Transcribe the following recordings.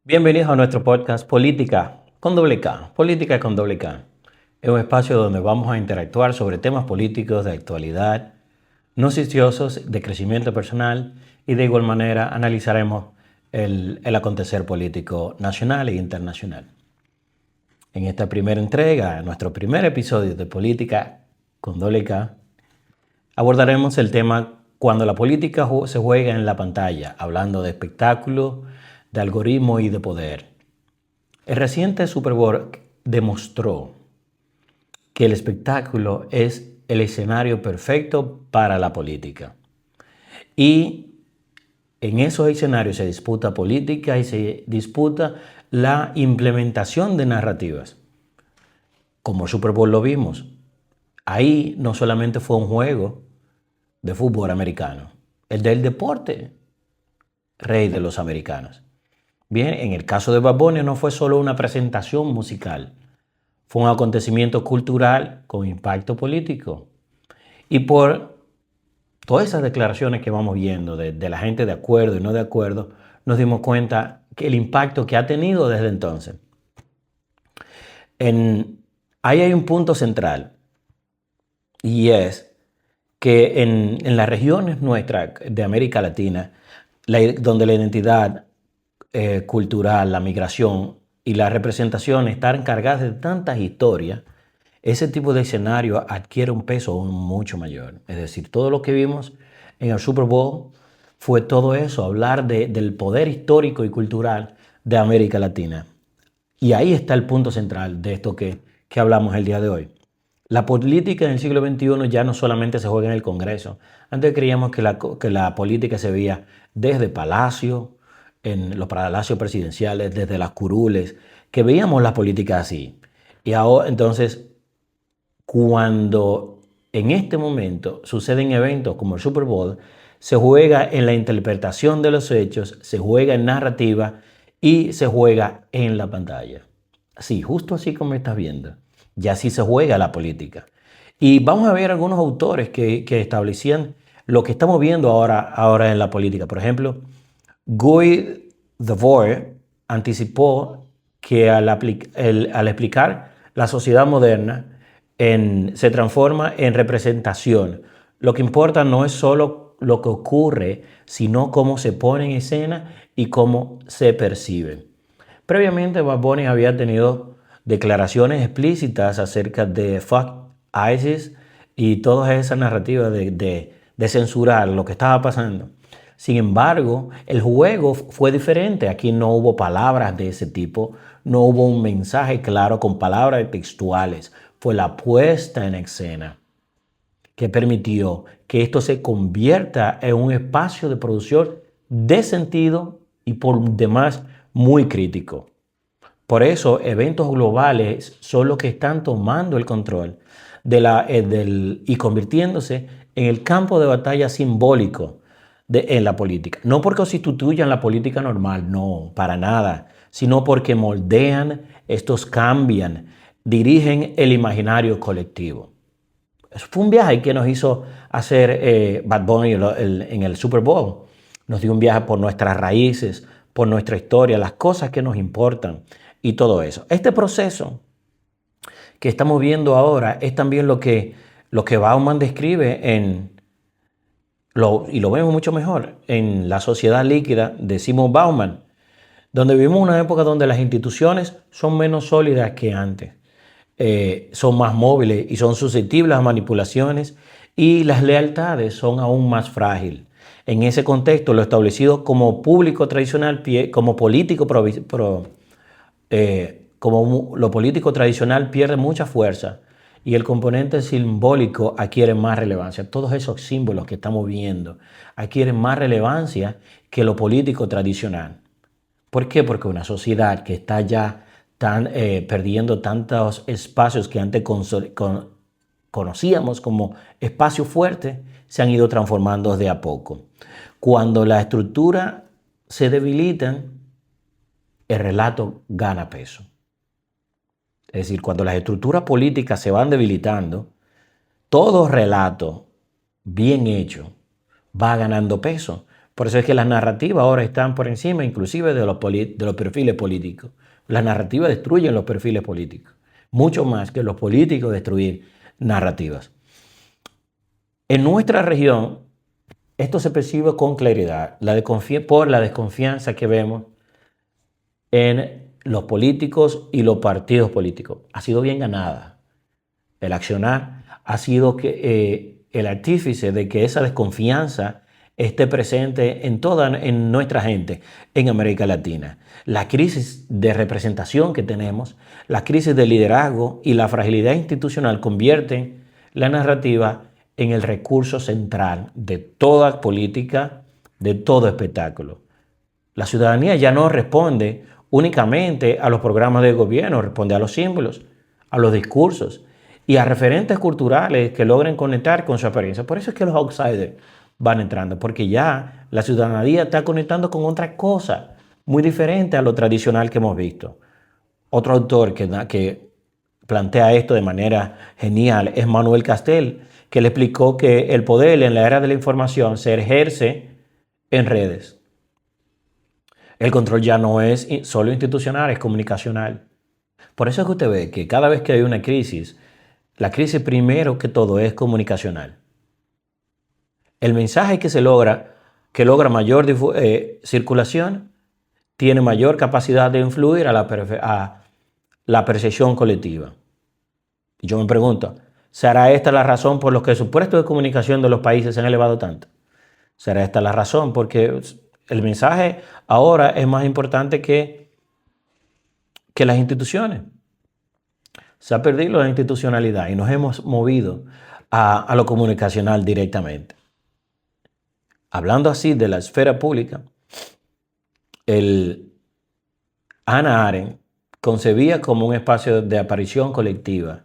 Bienvenidos a nuestro podcast Política con doble K. Política con doble K. Es un espacio donde vamos a interactuar sobre temas políticos de actualidad, noticiosos, de crecimiento personal y de igual manera analizaremos el acontecer político nacional e internacional. En esta primera entrega, nuestro primer episodio de Política con doble K, abordaremos el tema cuando la política se juega en la pantalla, hablando de espectáculo, de algoritmo y de poder. El reciente Super Bowl demostró que el espectáculo es el escenario perfecto para la política. Y en esos escenarios se disputa política y se disputa la implementación de narrativas. Como el Super Bowl lo vimos, ahí no solamente fue un juego de fútbol americano, el del deporte rey de los americanos. Bien, en el caso de Bad Bunny no fue solo una presentación musical, fue un acontecimiento cultural con impacto político. Y por todas esas declaraciones que vamos viendo de la gente de acuerdo y no de acuerdo, nos dimos cuenta que el impacto que ha tenido desde entonces. Ahí hay un punto central y es que en las regiones nuestras de América Latina, donde la identidad cultural, la migración y la representación están cargadas de tantas historias, ese tipo de escenario adquiere un peso aún mucho mayor. Es decir, todo lo que vimos en el Super Bowl fue todo eso, hablar del poder histórico y cultural de América Latina. Y ahí está el punto central de esto que hablamos el día de hoy. La política en el siglo XXI ya no solamente se juega en el Congreso. Antes creíamos que la política se veía desde Palacio, en los palacios presidenciales, desde las curules, que veíamos la política así. Y ahora, entonces, cuando en este momento suceden eventos como el Super Bowl, se juega en la interpretación de los hechos, se juega en narrativa y se juega en la pantalla. Sí, justo así como estás viendo. Y así se juega la política. Y vamos a ver algunos autores que establecían lo que estamos viendo ahora en la política. Por ejemplo, Guy Debord anticipó que al explicar la sociedad moderna se transforma en representación. Lo que importa no es solo lo que ocurre, sino cómo se pone en escena y cómo se percibe. Previamente, Bad Bunny había tenido declaraciones explícitas acerca de fuck ISIS y todas esas narrativas de censurar lo que estaba pasando. Sin embargo, el juego fue diferente. Aquí no hubo palabras de ese tipo, no hubo un mensaje claro con palabras textuales. Fue la puesta en escena que permitió que esto se convierta en un espacio de producción de sentido y por demás muy crítico. Por eso, eventos globales son los que están tomando el control y convirtiéndose en el campo de batalla simbólico en la política. No porque sustituyan la política normal, no, para nada, sino porque moldean, estos cambian, dirigen el imaginario colectivo. Eso fue un viaje que nos hizo hacer Bad Bunny en el Super Bowl. Nos dio un viaje por nuestras raíces, por nuestra historia, las cosas que nos importan y todo eso. Este proceso que estamos viendo ahora es también lo que Bauman describe y lo vemos mucho mejor en La sociedad líquida de Simon Bauman, donde vivimos una época donde las instituciones son menos sólidas que antes. Son más móviles y son susceptibles a manipulaciones y las lealtades son aún más frágiles. En ese contexto, lo establecido como público tradicional, como político, como lo político tradicional pierde mucha fuerza y el componente simbólico adquiere más relevancia. Todos esos símbolos que estamos viendo adquieren más relevancia que lo político tradicional. ¿Por qué? Porque una sociedad que está ya perdiendo tantos espacios que antes conocíamos como espacios fuertes, se han ido transformando de a poco. Cuando la estructura se debilita, el relato gana peso. Es decir, cuando las estructuras políticas se van debilitando, todo relato bien hecho va ganando peso, Por eso es que las narrativas ahora están por encima inclusive de los perfiles políticos. Las narrativas destruyen los perfiles políticos, mucho más que los políticos destruir narrativas. En nuestra región, esto se percibe con claridad por la desconfianza que vemos en los políticos y los partidos políticos. Ha sido bien ganada. El accionar ha sido el artífice de que esa desconfianza esté presente en nuestra gente en América Latina. La crisis de representación que tenemos, la crisis de liderazgo y la fragilidad institucional convierten la narrativa en el recurso central de toda política, de todo espectáculo. La ciudadanía ya no responde únicamente a los programas de gobierno, responde a los símbolos, a los discursos y a referentes culturales que logren conectar con su experiencia. Por eso es que los outsiders van entrando, porque ya la ciudadanía está conectando con otra cosa muy diferente a lo tradicional que hemos visto. Otro autor que plantea esto de manera genial es Manuel Castel, que le explicó que el poder en la era de la información se ejerce en redes. El control ya no es solo institucional, es comunicacional. Por eso es que usted ve que cada vez que hay una crisis, la crisis primero que todo es comunicacional. El mensaje que logra mayor circulación, tiene mayor capacidad de influir a la percepción colectiva. Y yo me pregunto, ¿será esta la razón por la que los puestos de comunicación de los países se han elevado tanto? ¿Será esta la razón? Porque el mensaje ahora es más importante que las instituciones. Se ha perdido la institucionalidad y nos hemos movido a lo comunicacional directamente. Hablando así de la esfera pública, Hannah Arendt concebía como un espacio de aparición colectiva.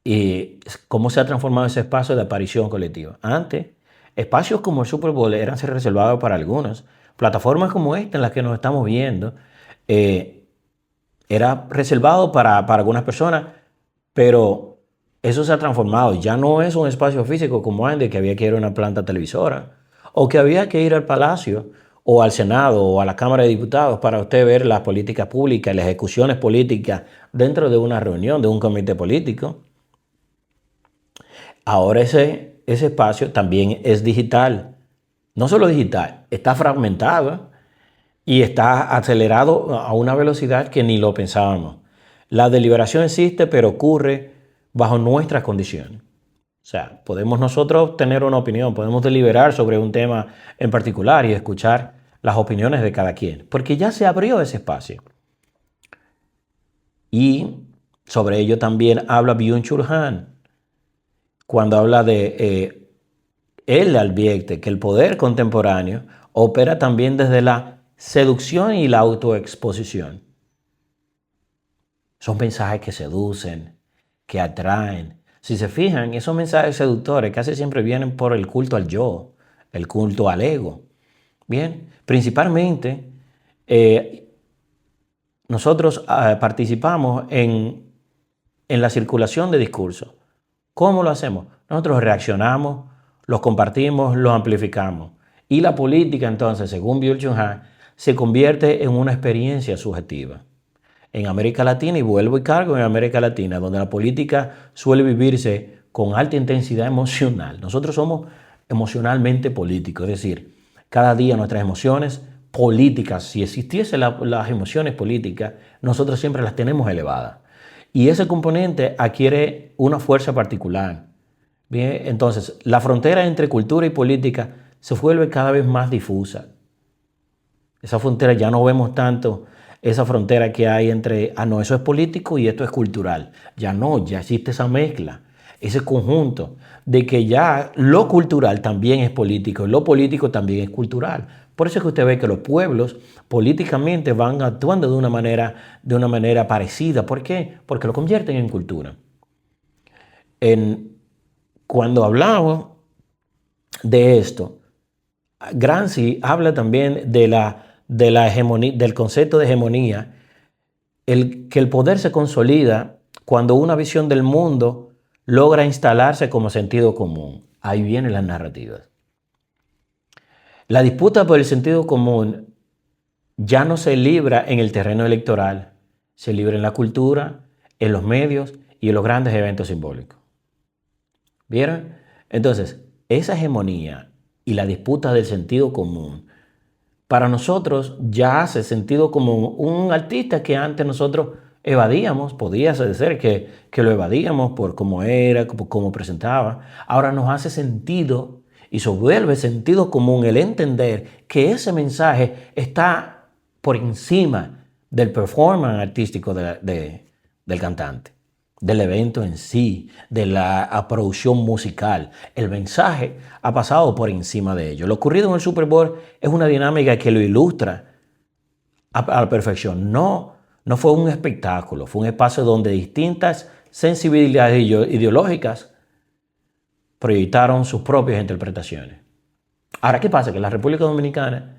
¿Y cómo se ha transformado ese espacio de aparición colectiva? Antes, espacios como el Super Bowl eran reservados para algunos. Plataformas como esta en las que nos estamos viendo, era reservado para algunas personas, pero eso se ha transformado. Ya no es un espacio físico como antes, que había que ir a una planta televisora, o que había que ir al Palacio, o al Senado, o a la Cámara de Diputados para usted ver las políticas públicas, las ejecuciones políticas dentro de una reunión, de un comité político. Ahora ese espacio también es digital. No solo digital, está fragmentado y está acelerado a una velocidad que ni lo pensábamos. La deliberación existe, pero ocurre bajo nuestras condiciones. O sea, podemos nosotros tener una opinión, podemos deliberar sobre un tema en particular y escuchar las opiniones de cada quien, porque ya se abrió ese espacio. Y sobre ello también habla Byung-Chul Han, cuando habla de, él advierte que el poder contemporáneo opera también desde la seducción y la autoexposición. Son mensajes que seducen, que atraen. Si se fijan, esos mensajes seductores casi siempre vienen por el culto al yo, el culto al ego. Bien, principalmente nosotros participamos en la circulación de discursos. ¿Cómo lo hacemos? Nosotros reaccionamos, los compartimos, los amplificamos. Y la política, entonces, según Byung-Chul Han, se convierte en una experiencia subjetiva. En América Latina, y vuelvo y cargo en América Latina, donde la política suele vivirse con alta intensidad emocional. Nosotros somos emocionalmente políticos, es decir, cada día nuestras emociones políticas, si existiesen las emociones políticas, nosotros siempre las tenemos elevadas. Y ese componente adquiere una fuerza particular. Bien, entonces, la frontera entre cultura y política se vuelve cada vez más difusa. Esa frontera ya no vemos tanto, esa frontera que hay entre, no, eso es político y esto es cultural. Ya no, ya existe esa mezcla, ese conjunto de que ya lo cultural también es político, lo político también es cultural. Por eso es que usted ve que los pueblos políticamente van actuando de una manera parecida. ¿Por qué? Porque lo convierten en cultura. Cuando hablamos de esto, Gramsci habla también de la hegemonía, del concepto de hegemonía, que el poder se consolida cuando una visión del mundo logra instalarse como sentido común. Ahí vienen las narrativas. La disputa por el sentido común ya no se libra en el terreno electoral, se libra en la cultura, en los medios y en los grandes eventos simbólicos. ¿Vieron? Entonces, esa hegemonía y la disputa del sentido común, para nosotros ya hace sentido común un artista que antes nosotros evadíamos, podía ser que lo evadíamos por cómo era, por cómo presentaba. Ahora nos hace sentido y se vuelve sentido común el entender que ese mensaje está por encima del performance artístico del cantante, del evento en sí, de la producción musical. El mensaje ha pasado por encima de ello. Lo ocurrido en el Super Bowl es una dinámica que lo ilustra a la perfección. No fue un espectáculo, fue un espacio donde distintas sensibilidades ideológicas proyectaron sus propias interpretaciones. Ahora, ¿qué pasa? Que en la República Dominicana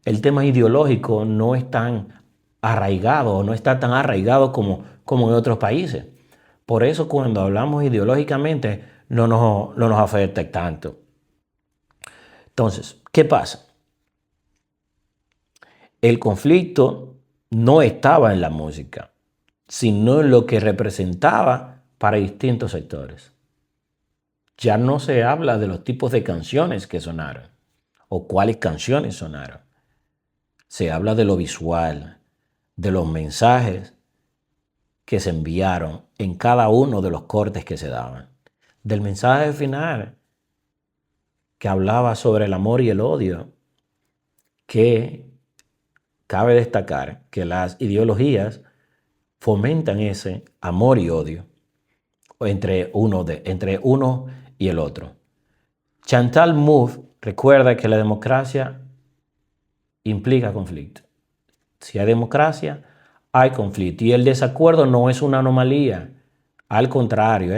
el tema ideológico no es tan arraigado, no está tan arraigado como en otros países. Por eso cuando hablamos ideológicamente no nos afecta tanto. Entonces, ¿qué pasa? El conflicto no estaba en la música, sino en lo que representaba para distintos sectores. Ya no se habla de los tipos de canciones que sonaron o cuáles canciones sonaron. Se habla de lo visual, de los mensajes que se enviaron en cada uno de los cortes que se daban. Del mensaje final que hablaba sobre el amor y el odio, que cabe destacar que las ideologías fomentan ese amor y odio entre uno y el otro. Chantal Mouffe recuerda que la democracia implica conflicto. Si hay democracia, hay conflicto. Y el desacuerdo no es una anomalía. Al contrario,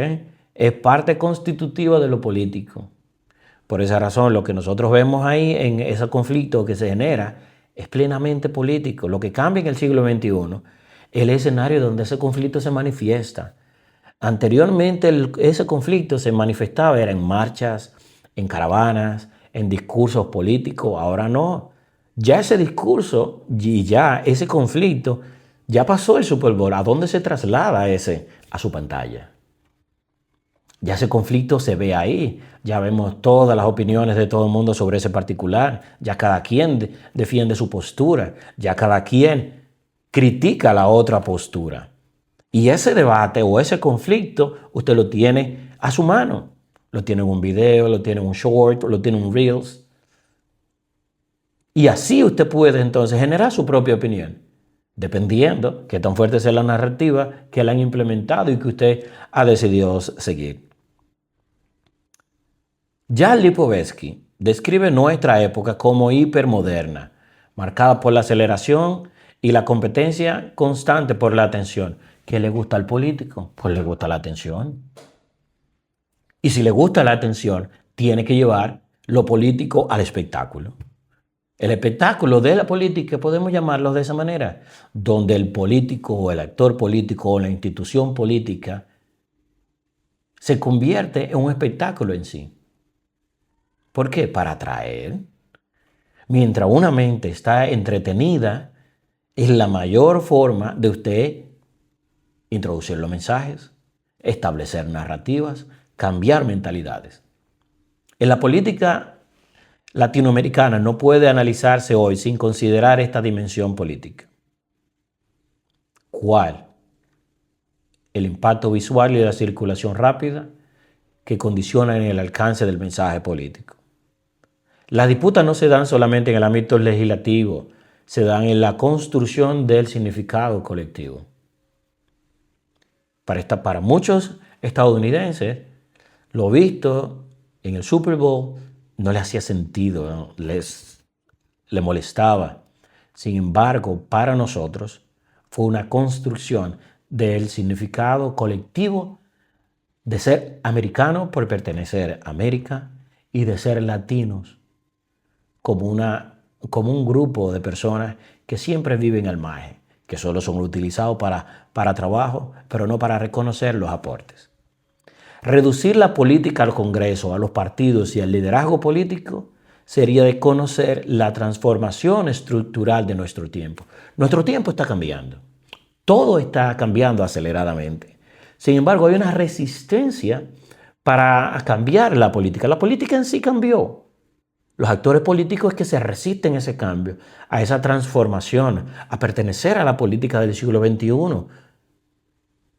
es parte constitutiva de lo político. Por esa razón, lo que nosotros vemos ahí en ese conflicto que se genera es plenamente político. Lo que cambia en el siglo XXI es el escenario donde ese conflicto se manifiesta. Anteriormente ese conflicto se manifestaba era en marchas, en caravanas, en discursos políticos. Ahora no. Ya ese discurso y ya ese conflicto ya pasó el Super Bowl. ¿A dónde se traslada ese? A su pantalla. Ya ese conflicto se ve ahí. Ya vemos todas las opiniones de todo el mundo sobre ese particular. Ya cada quien defiende su postura. Ya cada quien critica la otra postura. Y ese debate o ese conflicto usted lo tiene a su mano. Lo tiene en un video, lo tiene en un short, lo tiene en un reels. Y así usted puede entonces generar su propia opinión, dependiendo qué tan fuerte sea la narrativa que le han implementado y que usted ha decidido seguir. Jan Lipovetsky describe nuestra época como hipermoderna, marcada por la aceleración y la competencia constante por la atención. ¿Qué le gusta al político? Pues le gusta la atención. Y si le gusta la atención, tiene que llevar lo político al espectáculo. El espectáculo de la política, podemos llamarlo de esa manera, donde el político o el actor político o la institución política se convierte en un espectáculo en sí. ¿Por qué? Para atraer. Mientras una mente está entretenida, es la mayor forma de usted introducir los mensajes, establecer narrativas, cambiar mentalidades. En la política latinoamericana no puede analizarse hoy sin considerar esta dimensión política. ¿Cuál? El impacto visual y la circulación rápida que condicionan el alcance del mensaje político. Las disputas no se dan solamente en el ámbito legislativo, se dan en la construcción del significado colectivo. Para muchos estadounidenses, lo visto en el Super Bowl no le hacía sentido, ¿no? Le molestaba. Sin embargo, para nosotros fue una construcción del significado colectivo de ser americano por pertenecer a América y de ser latinos como un grupo de personas que siempre viven al margen, que solo son utilizados para trabajo, pero no para reconocer los aportes. Reducir la política al Congreso, a los partidos y al liderazgo político sería de conocer la transformación estructural de nuestro tiempo. Nuestro tiempo está cambiando. Todo está cambiando aceleradamente. Sin embargo, hay una resistencia para cambiar la política. La política en sí cambió. Los actores políticos es que se resisten a ese cambio, a esa transformación, a pertenecer a la política del siglo XXI,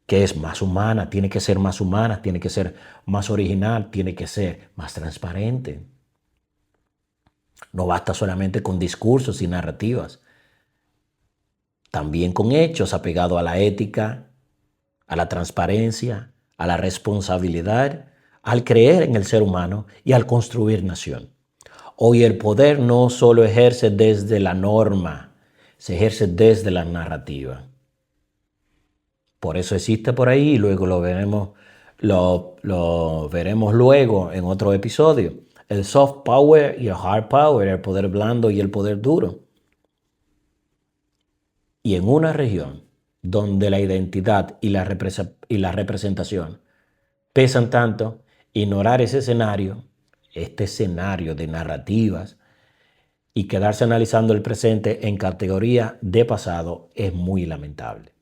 que es más humana, tiene que ser más humana, tiene que ser más original, tiene que ser más transparente. No basta solamente con discursos y narrativas, también con hechos apegados a la ética, a la transparencia, a la responsabilidad, al creer en el ser humano y al construir nación. Hoy el poder no solo ejerce desde la norma, se ejerce desde la narrativa. Por eso existe por ahí y luego lo veremos luego en otro episodio. El soft power y el hard power, el poder blando y el poder duro. Y en una región donde la identidad y la representación pesan tanto, ignorar ese escenario, este escenario de narrativas y quedarse analizando el presente en categoría de pasado es muy lamentable.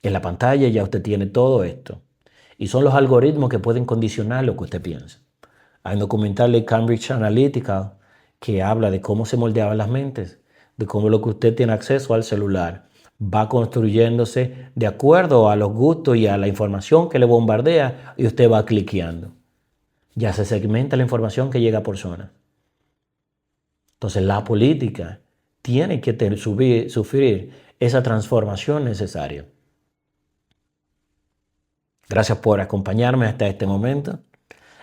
En la pantalla ya usted tiene todo esto y son los algoritmos que pueden condicionar lo que usted piensa. Hay un documental de Cambridge Analytica que habla de cómo se moldeaban las mentes, de cómo lo que usted tiene acceso al celular va construyéndose de acuerdo a los gustos y a la información que le bombardea y usted va cliqueando. Ya se segmenta la información que llega por zona. Entonces la política tiene que sufrir esa transformación necesaria. Gracias por acompañarme hasta este momento.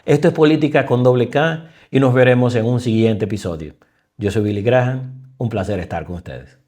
Esto es Política con doble K y nos veremos en un siguiente episodio. Yo soy Billy Graham, un placer estar con ustedes.